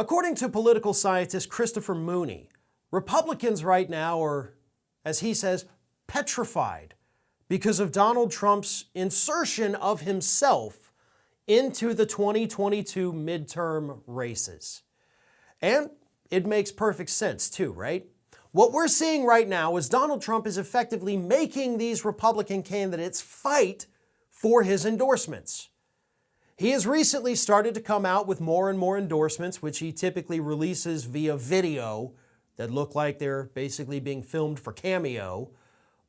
According to political scientist Christopher Mooney, Republicans right now are, as he says, petrified because of Donald Trump's insertion of himself into the 2022 midterm races. And it makes perfect sense too, right? What we're seeing right now is Donald Trump is effectively making these Republican candidates fight for his endorsements. He has recently started to come out with more and more endorsements, which he typically releases via video that look like they're basically being filmed for Cameo.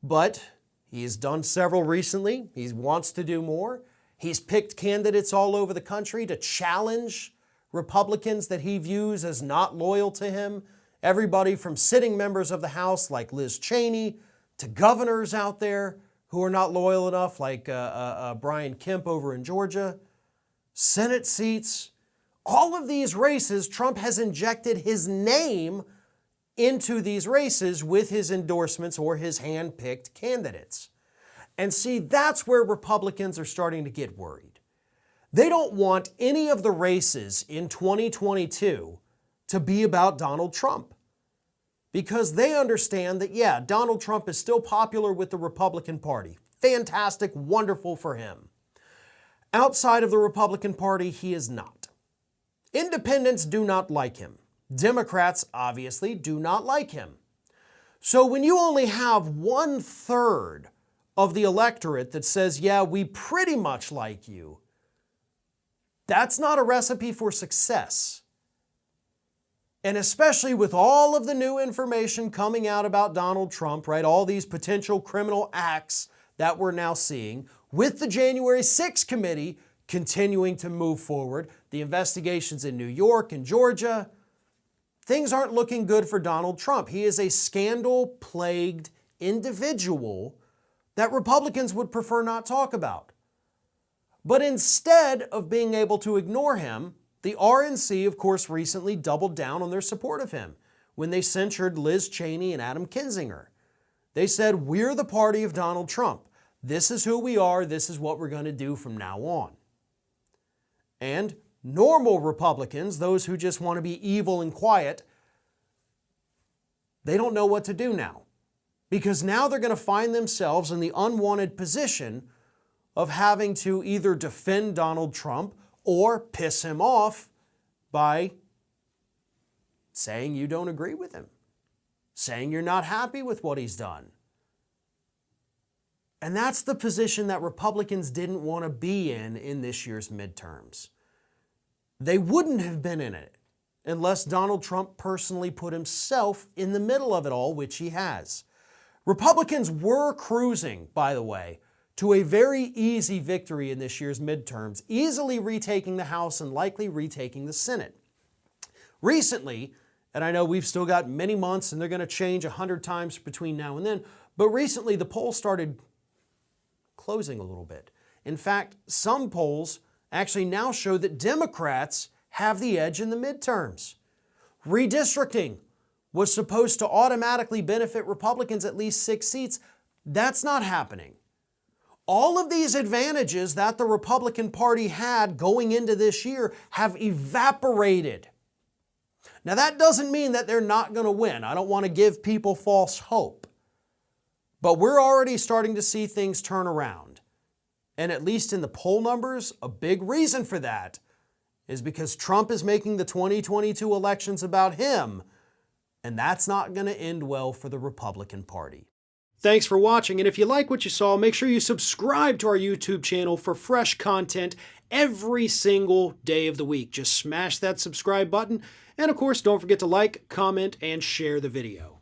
But he's done several recently. He wants to do more. He's picked candidates all over the country to challenge Republicans that he views as not loyal to him. Everybody from sitting members of the House like Liz Cheney to governors out there who are not loyal enough like Brian Kemp over in Georgia. Senate seats, all of these races, Trump has injected his name into these races with his endorsements or his hand-picked candidates. And see, that's where Republicans are starting to get worried. They don't want any of the races in 2022 to be about Donald Trump, because they understand that, yeah, Donald Trump is still popular with the Republican Party. Fantastic, wonderful for him. Outside of the Republican Party, he is not. Independents do not like him. Democrats, obviously, do not like him. So when you only have 1/3 of the electorate that says, yeah, we pretty much like you, that's not a recipe for success. And especially with all of the new information coming out about Donald Trump, right? All these potential criminal acts that we're now seeing, with the January 6th committee continuing to move forward, the investigations in New York and Georgia, things aren't looking good for Donald Trump. He is a scandal-plagued individual that Republicans would prefer not talk about. But instead of being able to ignore him, the RNC, of course, recently doubled down on their support of him when they censured Liz Cheney and Adam Kinzinger. They said, we're the party of Donald Trump. This is who we are. This is what we're going to do from now on. And normal Republicans, those who just want to be evil and quiet, they don't know what to do now. Because now they're going to find themselves in the unwanted position of having to either defend Donald Trump or piss him off by saying you don't agree with him, saying you're not happy with what he's done. And that's the position that Republicans didn't want to be in this year's midterms. They wouldn't have been in it unless Donald Trump personally put himself in the middle of it all, which he has. Republicans were cruising, by the way, to a very easy victory in this year's midterms, easily retaking the House and likely retaking the Senate. Recently, and I know we've still got many months and they're going to change 100 times between now and then, but recently the polls started closing a little bit. In fact, some polls actually now show that Democrats have the edge in the midterms. Redistricting was supposed to automatically benefit Republicans at least 6 seats. That's not happening. All of these advantages that the Republican Party had going into this year have evaporated. Now, that doesn't mean that they're not going to win. I don't want to give people false hope. But we're already starting to see things turn around. And at least in the poll numbers, a big reason for that is because Trump is making the 2022 elections about him, and that's not going to end well for the Republican Party. Thanks for watching, and if you like what you saw, make sure you subscribe to our YouTube channel for fresh content every single day of the week. Just smash that subscribe button, and of course, don't forget to like, comment, and share the video.